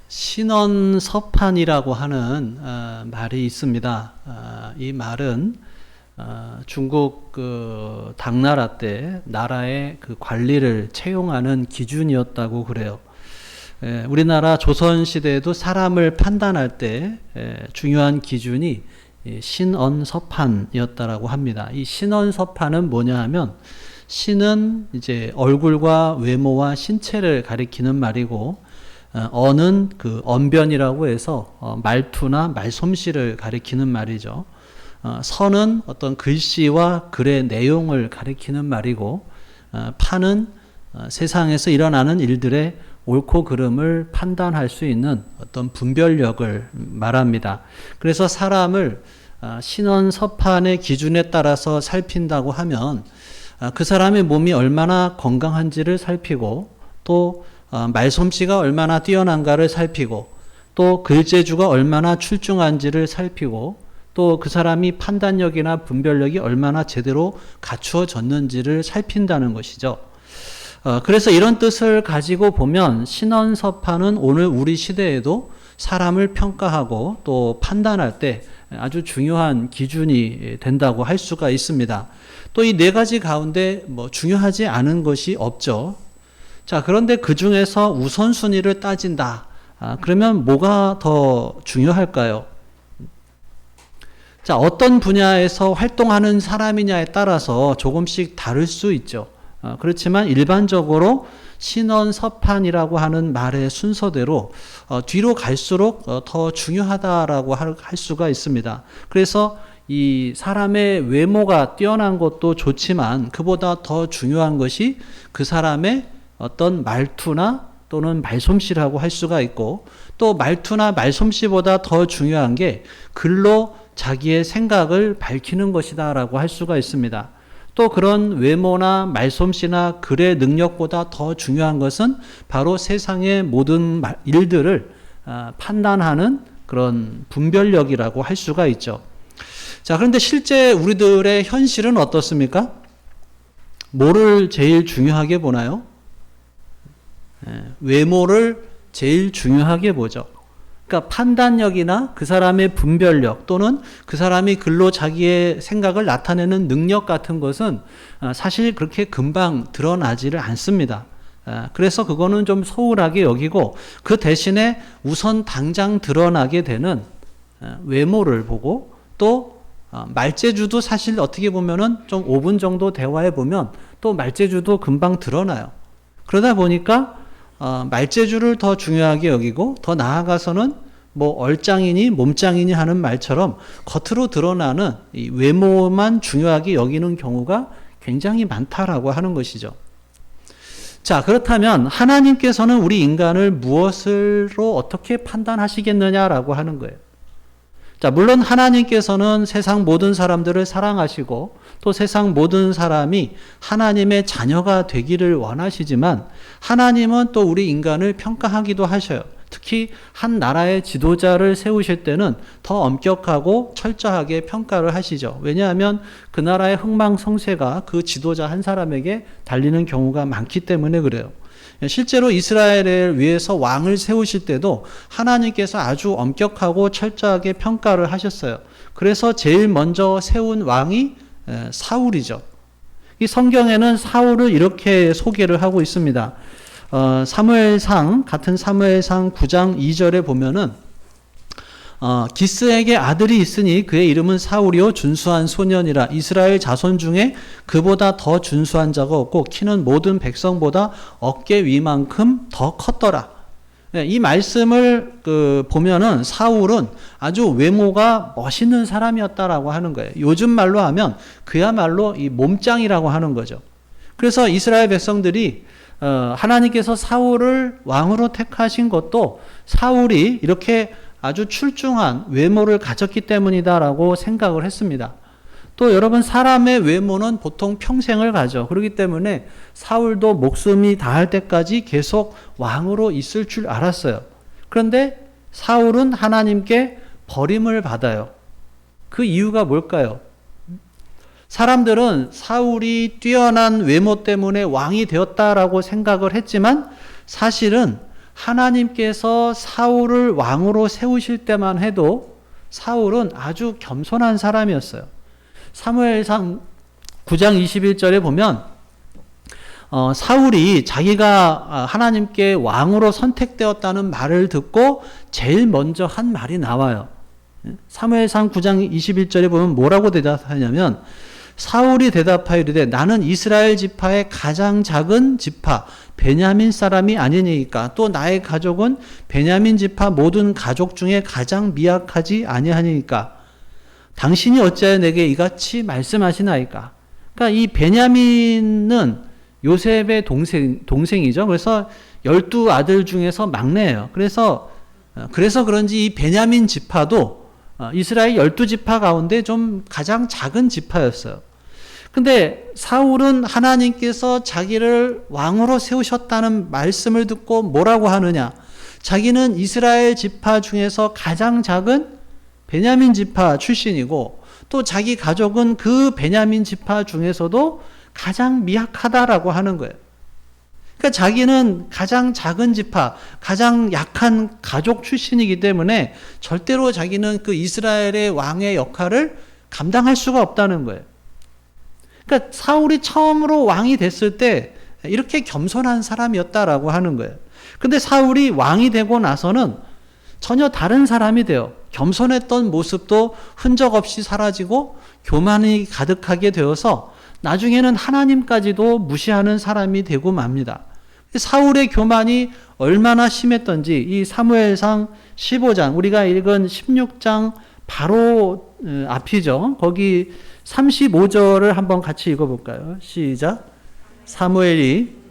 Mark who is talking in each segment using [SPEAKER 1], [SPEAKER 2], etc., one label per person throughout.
[SPEAKER 1] 신원서판이라고 하는 말이 있습니다. 이 말은 중국 그 당나라 때 나라의 그 관리를 채용하는 기준이었다고 그래요. 우리나라 조선 시대에도 사람을 판단할 때 중요한 기준이 신언서판이었다라고 합니다. 이 신언서판은 뭐냐 하면 신은 이제 얼굴과 외모와 신체를 가리키는 말이고, 언은 그 언변이라고 해서 말투나 말솜씨를 가리키는 말이죠. 선은 어떤 글씨와 글의 내용을 가리키는 말이고, 판은 세상에서 일어나는 일들의 옳고 그름을 판단할 수 있는 어떤 분별력을 말합니다. 그래서 사람을 신언서판의 기준에 따라서 살핀다고 하면 그 사람의 몸이 얼마나 건강한지를 살피고, 또 말솜씨가 얼마나 뛰어난가를 살피고, 또 글재주가 얼마나 출중한지를 살피고, 또 그 사람이 판단력이나 분별력이 얼마나 제대로 갖추어졌는지를 살핀다는 것이죠. 그래서 이런 뜻을 가지고 보면 신언서판은 오늘 우리 시대에도 사람을 평가하고 또 판단할 때 아주 중요한 기준이 된다고 할 수가 있습니다. 또 이 네 가지 가운데 중요하지 않은 것이 없죠. 자, 그런데 그 중에서 우선순위를 따진다. 그러면 뭐가 더 중요할까요? 자, 어떤 분야에서 활동하는 사람이냐에 따라서 조금씩 다를 수 있죠. 그렇지만 일반적으로 신언서판이라고 하는 말의 순서대로 뒤로 갈수록 더 중요하다라고 할 수가 있습니다. 그래서 이 사람의 외모가 뛰어난 것도 좋지만 그보다 더 중요한 것이 그 사람의 어떤 말투나 또는 말솜씨라고 할 수가 있고, 또 말투나 말솜씨보다 더 중요한 게 글로 자기의 생각을 밝히는 것이다 라고 할 수가 있습니다. 또 그런 외모나 말솜씨나 글의 능력보다 더 중요한 것은 바로 세상의 모든 일들을 판단하는 그런 분별력이라고 할 수가 있죠. 자, 그런데 실제 우리들의 현실은 어떻습니까? 뭐를 제일 중요하게 보나요? 외모를 제일 중요하게 보죠. 그러니까 판단력이나 그 사람의 분별력 또는 그 사람이 글로 자기의 생각을 나타내는 능력 같은 것은 사실 그렇게 금방 드러나지를 않습니다. 그래서 그거는 좀 소홀하게 여기고, 그 대신에 우선 당장 드러나게 되는 외모를 보고, 또 말재주도 사실 어떻게 보면은 좀 5분 정도 대화해 보면 또 말재주도 금방 드러나요. 그러다 보니까 말재주를 더 중요하게 여기고, 더 나아가서는 얼짱이니 몸짱이니 하는 말처럼 겉으로 드러나는 이 외모만 중요하게 여기는 경우가 굉장히 많다라고 하는 것이죠. 자, 그렇다면 하나님께서는 우리 인간을 무엇으로 어떻게 판단하시겠느냐라고 하는 거예요. 자, 물론 하나님께서는 세상 모든 사람들을 사랑하시고 또 세상 모든 사람이 하나님의 자녀가 되기를 원하시지만, 하나님은 또 우리 인간을 평가하기도 하셔요. 특히 한 나라의 지도자를 세우실 때는 더 엄격하고 철저하게 평가를 하시죠. 왜냐하면 그 나라의 흥망성쇠가 그 지도자 한 사람에게 달리는 경우가 많기 때문에 그래요. 실제로 이스라엘을 위해서 왕을 세우실 때도 하나님께서 아주 엄격하고 철저하게 평가를 하셨어요. 그래서 제일 먼저 세운 왕이 사울이죠. 이 성경에는 사울을 이렇게 소개를 하고 있습니다. 같은 사무엘상 9장 2절에 보면은 기스에게 아들이 있으니 그의 이름은 사울이요 준수한 소년이라. 이스라엘 자손 중에 그보다 더 준수한 자가 없고 키는 모든 백성보다 어깨 위만큼 더 컸더라. 이 말씀을 보면은 사울은 아주 외모가 멋있는 사람이었다라고 하는 거예요. 요즘 말로 하면 그야말로 이 몸짱이라고 하는 거죠. 그래서 이스라엘 백성들이 하나님께서 사울을 왕으로 택하신 것도 사울이 이렇게 아주 출중한 외모를 가졌기 때문이다라고 생각을 했습니다. 또 여러분, 사람의 외모는 보통 평생을 가죠. 그렇기 때문에 사울도 목숨이 다할 때까지 계속 왕으로 있을 줄 알았어요. 그런데 사울은 하나님께 버림을 받아요. 그 이유가 뭘까요? 사람들은 사울이 뛰어난 외모 때문에 왕이 되었다라고 생각을 했지만, 사실은 하나님께서 사울을 왕으로 세우실 때만 해도 사울은 아주 겸손한 사람이었어요. 사무엘상 9장 21절에 보면 사울이 자기가 하나님께 왕으로 선택되었다는 말을 듣고 제일 먼저 한 말이 나와요. 사무엘상 9장 21절에 보면 뭐라고 대답하냐면 사울이 대답하이르되 나는 이스라엘 지파의 가장 작은 지파 베냐민 사람이 아니니까 또 나의 가족은 베냐민 지파 모든 가족 중에 가장 미약하지 아니하니까 당신이 어찌하여 내게 이같이 말씀하시나이까. 그러니까 이 베냐민은 요셉의 동생이죠. 그래서 12아들 중에서 막내예요. 그래서 그런지 이 베냐민 지파도 이스라엘 12지파 가운데 좀 가장 작은 지파였어요. 근데 사울은 하나님께서 자기를 왕으로 세우셨다는 말씀을 듣고 뭐라고 하느냐? 자기는 이스라엘 지파 중에서 가장 작은 베냐민 지파 출신이고 또 자기 가족은 그 베냐민 지파 중에서도 가장 미약하다라고 하는 거예요. 그러니까 자기는 가장 작은 지파, 가장 약한 가족 출신이기 때문에 절대로 자기는 그 이스라엘의 왕의 역할을 감당할 수가 없다는 거예요. 그러니까 사울이 처음으로 왕이 됐을 때 이렇게 겸손한 사람이었다라고 하는 거예요. 근데 사울이 왕이 되고 나서는 전혀 다른 사람이 돼요. 겸손했던 모습도 흔적 없이 사라지고 교만이 가득하게 되어서 나중에는 하나님까지도 무시하는 사람이 되고 맙니다. 사울의 교만이 얼마나 심했던지 이 사무엘상 15장 우리가 읽은 16장 바로 앞이죠. 거기 35절을 한번 같이 읽어볼까요? 시작. 사무엘이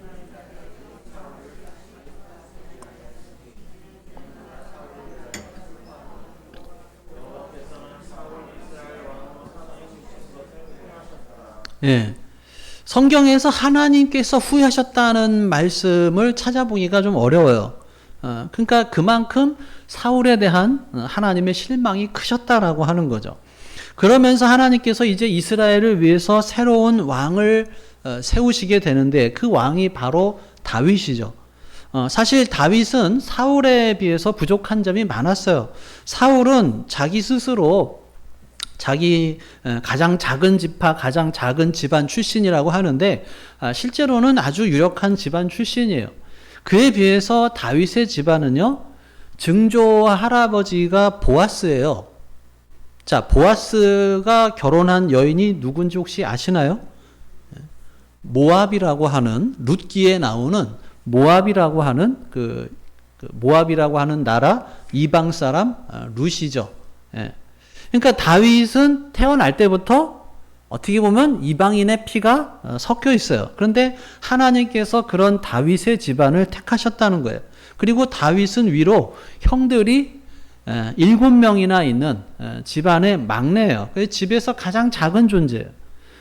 [SPEAKER 1] 예. 성경에서 하나님께서 후회하셨다는 말씀을 찾아보기가 좀 어려워요. 그러니까 그만큼 사울에 대한 하나님의 실망이 크셨다라고 하는 거죠. 그러면서 하나님께서 이제 이스라엘을 위해서 새로운 왕을 세우시게 되는데 그 왕이 바로 다윗이죠. 사실 다윗은 사울에 비해서 부족한 점이 많았어요. 사울은 자기 스스로 자기 가장 작은 지파, 가장 작은 집안 출신이라고 하는데 실제로는 아주 유력한 집안 출신이에요. 그에 비해서 다윗의 집안은요, 증조와 할아버지가 보아스예요. 자, 보아스가 결혼한 여인이 누군지 혹시 아시나요? 모압이라고 하는 룻기에 나오는 모압이라고 하는 모압이라고 하는 나라 이방 사람 룻이죠. 예. 그러니까 다윗은 태어날 때부터 어떻게 보면 이방인의 피가 섞여 있어요. 그런데 하나님께서 그런 다윗의 집안을 택하셨다는 거예요. 그리고 다윗은 위로 형들이 7명이나 있는 집안의 막내예요. 그래서 집에서 가장 작은 존재예요.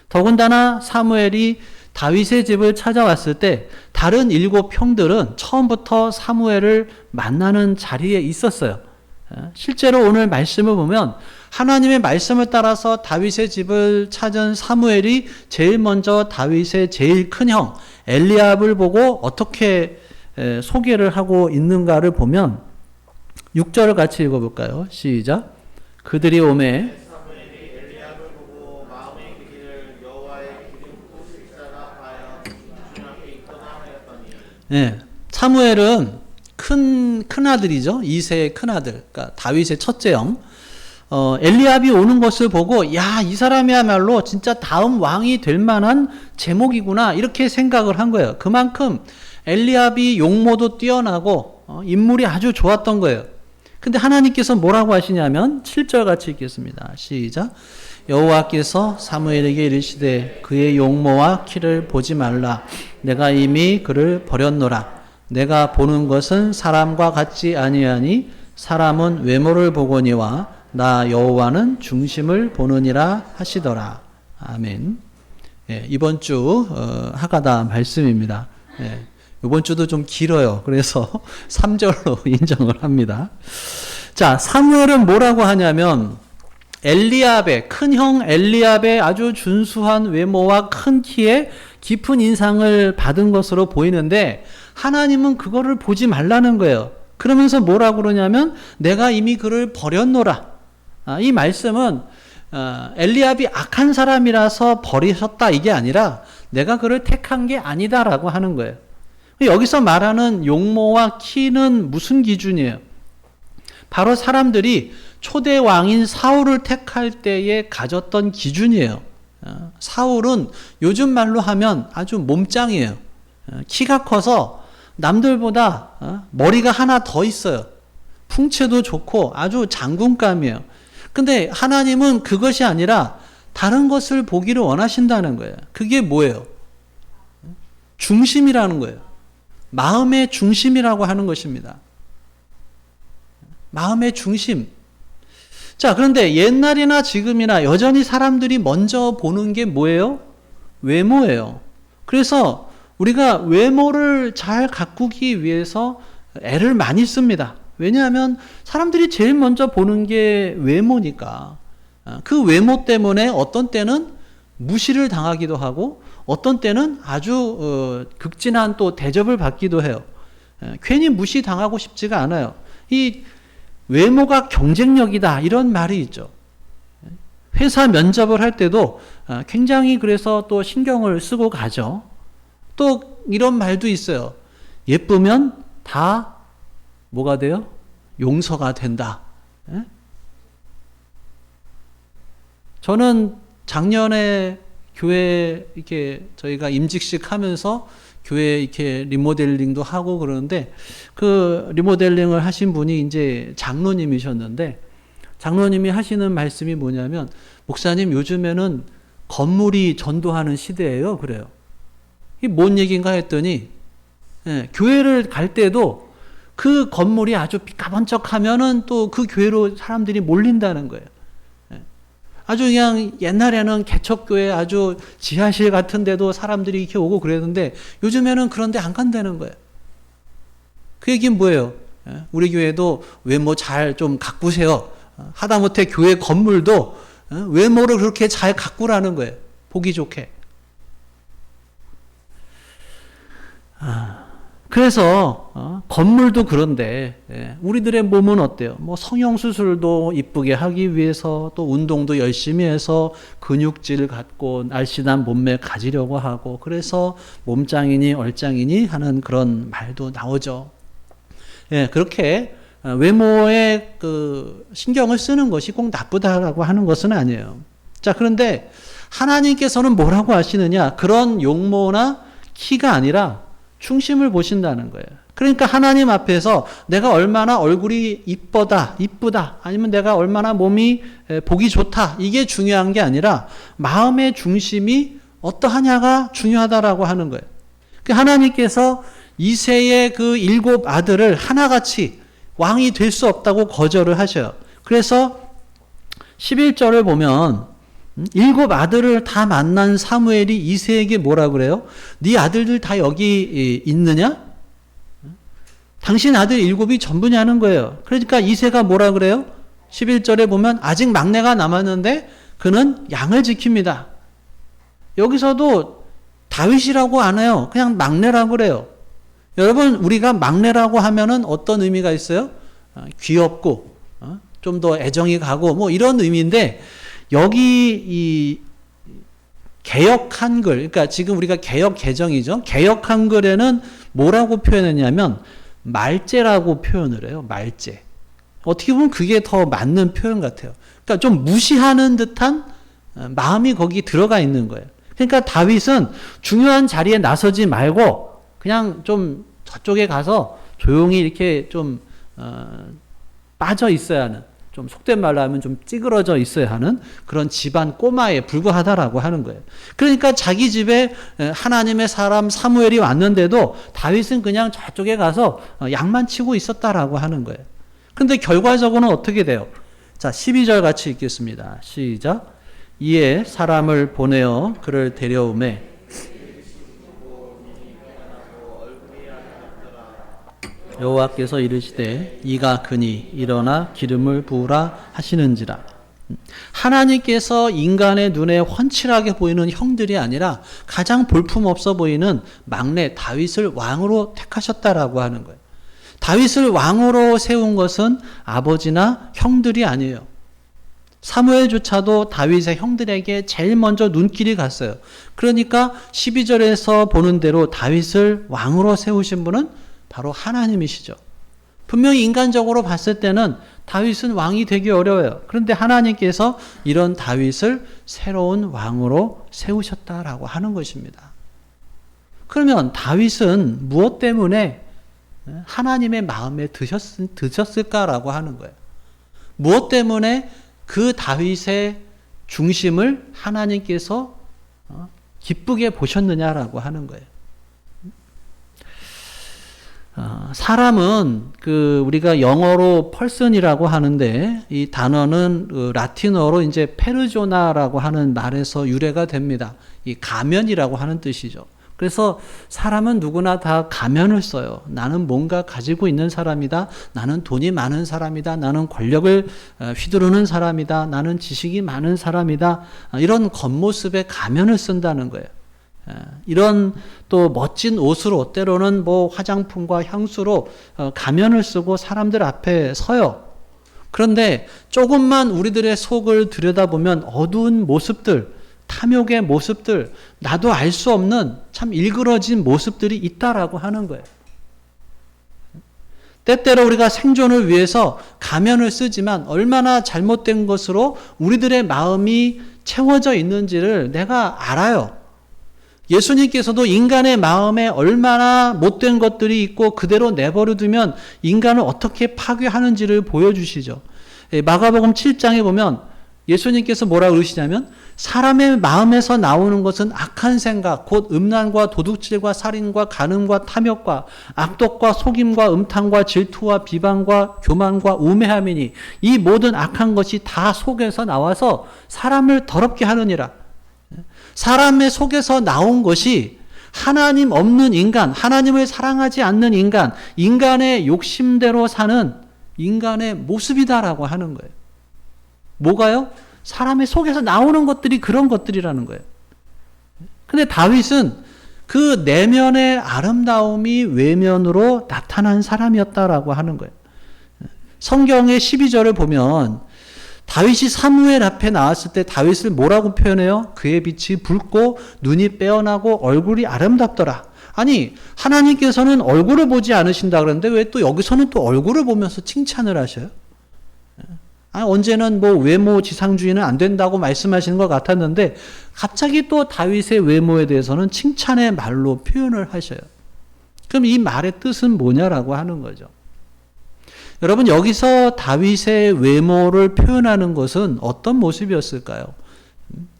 [SPEAKER 1] 더군다나 사무엘이 다윗의 집을 찾아왔을 때 다른 7 형들은 처음부터 사무엘을 만나는 자리에 있었어요. 실제로 오늘 말씀을 보면 하나님의 말씀을 따라서 다윗의 집을 찾은 사무엘이 제일 먼저 다윗의 제일 큰 형 엘리압을 보고 어떻게 소개를 하고 있는가를 보면 6절을 같이 읽어볼까요? 시작. 그들이 오매 네, 사무엘은 큰 아들이죠. 이세의 큰 아들, 그러니까 다윗의 첫째 형. 엘리압이 오는 것을 보고 야, 이 사람이야말로 진짜 다음 왕이 될 만한 제목이구나 이렇게 생각을 한 거예요. 그만큼 엘리압이 용모도 뛰어나고 인물이 아주 좋았던 거예요. 근데 하나님께서 뭐라고 하시냐면 7절 같이 읽겠습니다. 시작. 여호와께서 사무엘에게 이르시되 그의 용모와 키를 보지 말라. 내가 이미 그를 버렸노라. 내가 보는 것은 사람과 같지 아니하니 사람은 외모를 보거니와 나 여호와는 중심을 보느니라 하시더라. 아멘. 예, 이번 주 하가다 말씀입니다. 예, 이번 주도 좀 길어요. 그래서 3절로 인정을 합니다. 자, 사무엘은 뭐라고 하냐면 엘리압의 큰형 엘리압의 아주 준수한 외모와 큰 키에 깊은 인상을 받은 것으로 보이는데 하나님은 그거를 보지 말라는 거예요. 그러면서 뭐라고 그러냐면 내가 이미 그를 버렸노라. 이 말씀은 엘리압이 악한 사람이라서 버리셨다 이게 아니라 내가 그를 택한 게 아니다라고 하는 거예요. 여기서 말하는 용모와 키는 무슨 기준이에요? 바로 사람들이 초대 왕인 사울을 택할 때에 가졌던 기준이에요. 사울은 요즘 말로 하면 아주 몸짱이에요. 키가 커서 남들보다 머리가 하나 더 있어요. 풍채도 좋고 아주 장군감이에요. 근데 하나님은 그것이 아니라 다른 것을 보기를 원하신다는 거예요. 그게 뭐예요? 중심이라는 거예요. 마음의 중심이라고 하는 것입니다. 마음의 중심. 자, 그런데 옛날이나 지금이나 여전히 사람들이 먼저 보는 게 뭐예요? 외모예요. 그래서 우리가 외모를 잘 가꾸기 위해서 애를 많이 씁니다. 왜냐하면 사람들이 제일 먼저 보는 게 외모니까. 그 외모 때문에 어떤 때는 무시를 당하기도 하고 어떤 때는 아주 극진한 또 대접을 받기도 해요. 괜히 무시당하고 싶지가 않아요. 이 외모가 경쟁력이다 이런 말이 있죠. 회사 면접을 할 때도 굉장히 그래서 또 신경을 쓰고 가죠. 또 이런 말도 있어요. 예쁘면 다 뭐가 돼요? 용서가 된다. 저는 작년에 교회 이렇게 저희가 임직식 하면서 교회 이렇게 리모델링도 하고 그러는데 그 리모델링을 하신 분이 이제 장로님이셨는데 장로님이 하시는 말씀이 뭐냐면 목사님 요즘에는 건물이 전도하는 시대예요. 그래요. 이게 뭔 얘기인가 했더니 교회를 갈 때도 그 건물이 아주 삐까번쩍하면은 또 그 교회로 사람들이 몰린다는 거예요. 아주 그냥 옛날에는 개척교회 아주 지하실 같은 데도 사람들이 이렇게 오고 그랬는데 요즘에는 그런 데 안 간다는 거예요. 그 얘기는 뭐예요? 우리 교회도 외모 잘 좀 가꾸세요. 하다못해 교회 건물도 외모를 그렇게 잘 가꾸라는 거예요. 보기 좋게. 그래서 건물도 그런데 우리들의 몸은 어때요? 뭐 성형수술도 이쁘게 하기 위해서 또 운동도 열심히 해서 근육질 갖고 날씬한 몸매 가지려고 하고 그래서 몸짱이니 얼짱이니 하는 그런 말도 나오죠. 그렇게 외모에 그 신경을 쓰는 것이 꼭 나쁘다라고 하는 것은 아니에요. 자, 그런데 하나님께서는 뭐라고 하시느냐? 그런 용모나 키가 아니라 중심을 보신다는 거예요. 그러니까 하나님 앞에서 내가 얼마나 얼굴이 이쁘다, 아니면 내가 얼마나 몸이 보기 좋다, 이게 중요한 게 아니라 마음의 중심이 어떠하냐가 중요하다라고 하는 거예요. 하나님께서 이새의 그 7 아들을 하나같이 왕이 될 수 없다고 거절을 하셔요. 그래서 11절을 보면 7 아들을 다 만난 사무엘이 이새에게 뭐라 그래요? 네 아들들 다 여기 있느냐? 당신 아들 7이 전부냐는 거예요. 그러니까 이새가 뭐라 그래요? 11절에 보면 아직 막내가 남았는데 그는 양을 지킵니다. 여기서도 다윗이라고 안 해요. 그냥 막내라고 그래요. 여러분, 우리가 막내라고 하면은 어떤 의미가 있어요? 귀엽고 좀 더 애정이 가고 뭐 이런 의미인데 여기 이 개역 한글, 그러니까 지금 우리가 개역 개정이죠. 개역 한글에는 뭐라고 표현했냐면 말제라고 표현을 해요. 말제. 어떻게 보면 그게 더 맞는 표현 같아요. 그러니까 좀 무시하는 듯한 마음이 거기 들어가 있는 거예요. 그러니까 다윗은 중요한 자리에 나서지 말고 그냥 좀 저쪽에 가서 조용히 이렇게 좀 빠져 있어야 하는, 좀 속된 말로 하면 좀 찌그러져 있어야 하는 그런 집안 꼬마에 불과하다라고 하는 거예요. 그러니까 자기 집에 하나님의 사람 사무엘이 왔는데도 다윗은 그냥 저쪽에 가서 양만 치고 있었다라고 하는 거예요. 근데 결과적으로는 어떻게 돼요? 자, 12절 같이 읽겠습니다. 시작. 이에 사람을 보내어 그를 데려오매 여호와께서 이르시되 이가 그니 일어나 기름을 부으라 하시는지라. 하나님께서 인간의 눈에 훤칠하게 보이는 형들이 아니라 가장 볼품없어 보이는 막내 다윗을 왕으로 택하셨다라고 하는 거예요. 다윗을 왕으로 세운 것은 아버지나 형들이 아니에요. 사무엘조차도 다윗의 형들에게 제일 먼저 눈길이 갔어요. 그러니까 12절에서 보는 대로 다윗을 왕으로 세우신 분은 바로 하나님이시죠. 분명히 인간적으로 봤을 때는 다윗은 왕이 되기 어려워요. 그런데 하나님께서 이런 다윗을 새로운 왕으로 세우셨다라고 하는 것입니다. 그러면 다윗은 무엇 때문에 하나님의 마음에 드셨을까라고 하는 거예요. 무엇 때문에 그 다윗의 중심을 하나님께서 기쁘게 보셨느냐라고 하는 거예요. 사람은 우리가 영어로 person이라고 하는데 이 단어는 라틴어로 이제 페르조나라고 하는 말에서 유래가 됩니다. 이 가면이라고 하는 뜻이죠. 그래서 사람은 누구나 다 가면을 써요. 나는 뭔가 가지고 있는 사람이다. 나는 돈이 많은 사람이다. 나는 권력을 휘두르는 사람이다. 나는 지식이 많은 사람이다. 이런 겉모습의 가면을 쓴다는 거예요. 이런 또 멋진 옷으로 때로는 뭐 화장품과 향수로 가면을 쓰고 사람들 앞에 서요. 그런데 조금만 우리들의 속을 들여다보면 어두운 모습들, 탐욕의 모습들, 나도 알 수 없는 참 일그러진 모습들이 있다라고 하는 거예요. 때때로 우리가 생존을 위해서 가면을 쓰지만 얼마나 잘못된 것으로 우리들의 마음이 채워져 있는지를 내가 알아요. 예수님께서도 인간의 마음에 얼마나 못된 것들이 있고 그대로 내버려 두면 인간을 어떻게 파괴하는지를 보여주시죠. 마가복음 7장에 보면 예수님께서 뭐라고 그러시냐면 사람의 마음에서 나오는 것은 악한 생각, 곧 음란과 도둑질과 살인과 간음과 탐욕과 악독과 속임과 음탕과 질투와 비방과 교만과 우매함이니 이 모든 악한 것이 다 속에서 나와서 사람을 더럽게 하느니라. 사람의 속에서 나온 것이 하나님 없는 인간, 하나님을 사랑하지 않는 인간, 인간의 욕심대로 사는 인간의 모습이다라고 하는 거예요. 뭐가요? 사람의 속에서 나오는 것들이 그런 것들이라는 거예요. 근데 다윗은 그 내면의 아름다움이 외면으로 나타난 사람이었다라고 하는 거예요. 성경의 12절을 보면 다윗이 사무엘 앞에 나왔을 때 다윗을 뭐라고 표현해요? 그의 빛이 붉고 눈이 빼어나고 얼굴이 아름답더라. 아니, 하나님께서는 얼굴을 보지 않으신다 그러는데 왜 또 여기서는 또 얼굴을 보면서 칭찬을 하셔요? 언제는 뭐 외모 지상주의는 안 된다고 말씀하시는 것 같았는데 갑자기 또 다윗의 외모에 대해서는 칭찬의 말로 표현을 하셔요. 그럼 이 말의 뜻은 뭐냐라고 하는 거죠. 여러분, 여기서 다윗의 외모를 표현하는 것은 어떤 모습이었을까요?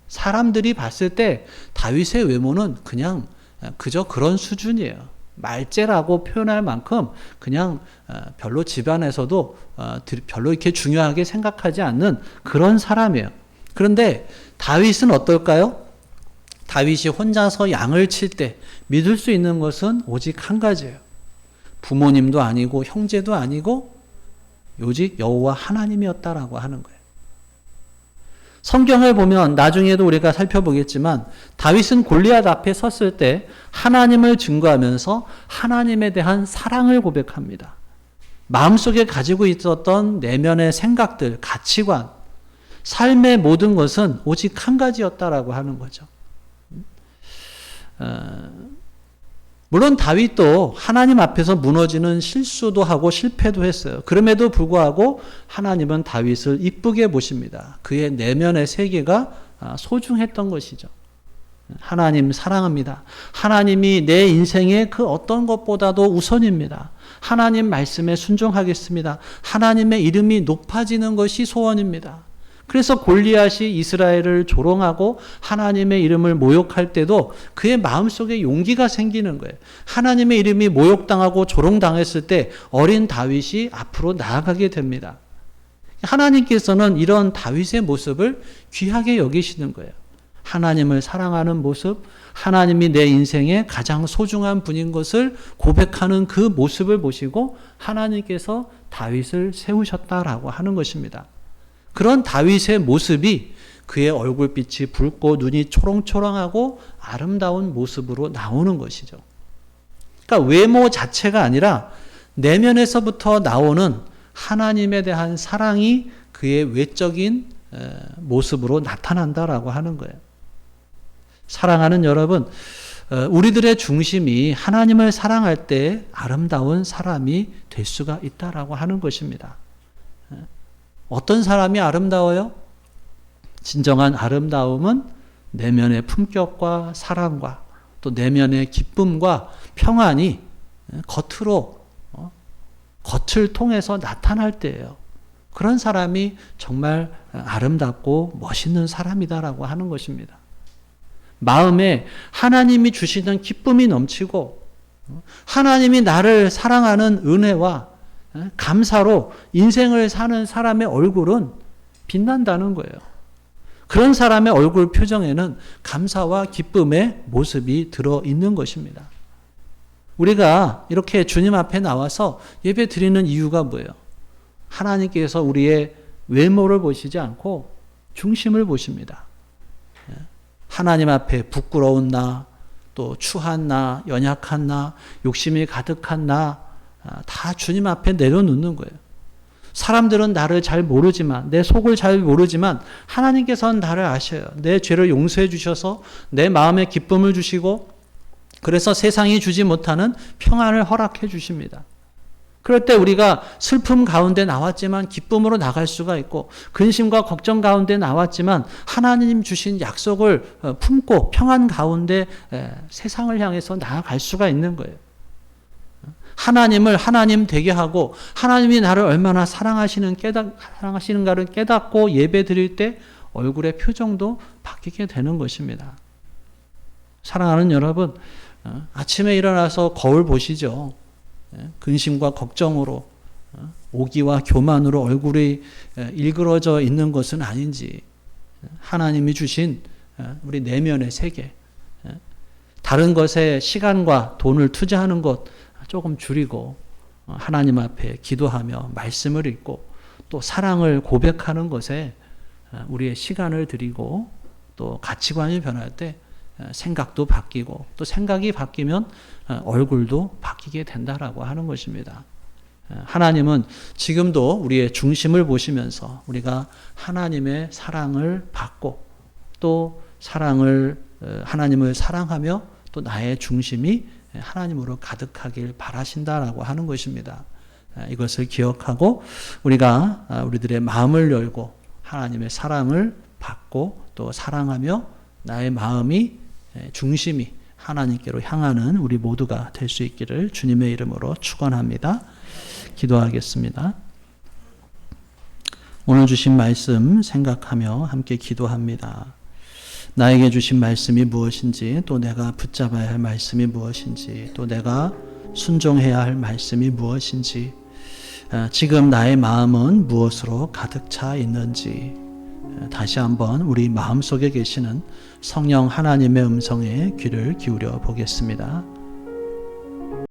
[SPEAKER 1] 사람들이 봤을 때 다윗의 외모는 그냥 그저 그런 수준이에요. 말재라고 표현할 만큼 그냥 별로 집안에서도 별로 이렇게 중요하게 생각하지 않는 그런 사람이에요. 그런데 다윗은 어떨까요? 다윗이 혼자서 양을 칠 때 믿을 수 있는 것은 오직 한 가지예요. 부모님도 아니고 형제도 아니고 오직 여호와 하나님이었다라고 하는 거예요. 성경을 보면 나중에도 우리가 살펴보겠지만 다윗은 골리앗 앞에 섰을 때 하나님을 증거하면서 하나님에 대한 사랑을 고백합니다. 마음속에 가지고 있었던 내면의 생각들, 가치관, 삶의 모든 것은 오직 한 가지였다라고 하는 거죠. 물론 다윗도 하나님 앞에서 무너지는 실수도 하고 실패도 했어요. 그럼에도 불구하고 하나님은 다윗을 이쁘게 보십니다. 그의 내면의 세계가 소중했던 것이죠. 하나님 사랑합니다. 하나님이 내 인생의 그 어떤 것보다도 우선입니다. 하나님 말씀에 순종하겠습니다. 하나님의 이름이 높아지는 것이 소원입니다. 그래서 골리앗이 이스라엘을 조롱하고 하나님의 이름을 모욕할 때도 그의 마음속에 용기가 생기는 거예요. 하나님의 이름이 모욕당하고 조롱당했을 때 어린 다윗이 앞으로 나아가게 됩니다. 하나님께서는 이런 다윗의 모습을 귀하게 여기시는 거예요. 하나님을 사랑하는 모습, 하나님이 내 인생의 가장 소중한 분인 것을 고백하는 그 모습을 보시고 하나님께서 다윗을 세우셨다라고 하는 것입니다. 그런 다윗의 모습이 그의 얼굴빛이 붉고 눈이 초롱초롱하고 아름다운 모습으로 나오는 것이죠. 그러니까 외모 자체가 아니라 내면에서부터 나오는 하나님에 대한 사랑이 그의 외적인 모습으로 나타난다라고 하는 거예요. 사랑하는 여러분, 우리들의 중심이 하나님을 사랑할 때 아름다운 사람이 될 수가 있다라고 하는 것입니다. 어떤 사람이 아름다워요? 진정한 아름다움은 내면의 품격과 사랑과 또 내면의 기쁨과 평안이 겉으로 겉을 통해서 나타날 때예요. 그런 사람이 정말 아름답고 멋있는 사람이다라고 하는 것입니다. 마음에 하나님이 주시는 기쁨이 넘치고 하나님이 나를 사랑하는 은혜와 감사로 인생을 사는 사람의 얼굴은 빛난다는 거예요. 그런 사람의 얼굴 표정에는 감사와 기쁨의 모습이 들어있는 것입니다. 우리가 이렇게 주님 앞에 나와서 예배 드리는 이유가 뭐예요? 하나님께서 우리의 외모를 보시지 않고 중심을 보십니다. 하나님 앞에 부끄러운 나, 또 추한 나, 연약한 나, 욕심이 가득한 나, 다 주님 앞에 내려놓는 거예요. 사람들은 나를 잘 모르지만, 내 속을 잘 모르지만 하나님께서는 나를 아셔요. 내 죄를 용서해 주셔서 내 마음에 기쁨을 주시고 그래서 세상이 주지 못하는 평안을 허락해 주십니다. 그럴 때 우리가 슬픔 가운데 나왔지만 기쁨으로 나갈 수가 있고 근심과 걱정 가운데 나왔지만 하나님 주신 약속을 품고 평안 가운데 세상을 향해서 나아갈 수가 있는 거예요. 하나님을 하나님 되게 하고 하나님이 나를 얼마나 사랑하시는가를 깨닫고 예배 드릴 때 얼굴의 표정도 바뀌게 되는 것입니다. 사랑하는 여러분, 아침에 일어나서 거울 보시죠. 근심과 걱정으로 오기와 교만으로 얼굴이 일그러져 있는 것은 아닌지 하나님이 주신 우리 내면의 세계, 다른 것에 시간과 돈을 투자하는 것 조금 줄이고 하나님 앞에 기도하며 말씀을 읽고 또 사랑을 고백하는 것에 우리의 시간을 드리고 또 가치관이 변할 때 생각도 바뀌고 또 생각이 바뀌면 얼굴도 바뀌게 된다라고 하는 것입니다. 하나님은 지금도 우리의 중심을 보시면서 우리가 하나님의 사랑을 받고 또 하나님을 사랑하며 또 나의 중심이 하나님으로 가득하길 바라신다라고 하는 것입니다. 이것을 기억하고 우리가 우리들의 마음을 열고 하나님의 사랑을 받고 또 사랑하며 나의 마음이 중심이 하나님께로 향하는 우리 모두가 될 수 있기를 주님의 이름으로 축원합니다. 기도하겠습니다. 오늘 주신 말씀 생각하며 함께 기도합니다. 나에게 주신 말씀이 무엇인지, 또 내가 붙잡아야 할 말씀이 무엇인지, 또 내가 순종해야 할 말씀이 무엇인지, 지금 나의 마음은 무엇으로 가득 차 있는지 다시 한번 우리 마음속에 계시는 성령 하나님의 음성에 귀를 기울여 보겠습니다.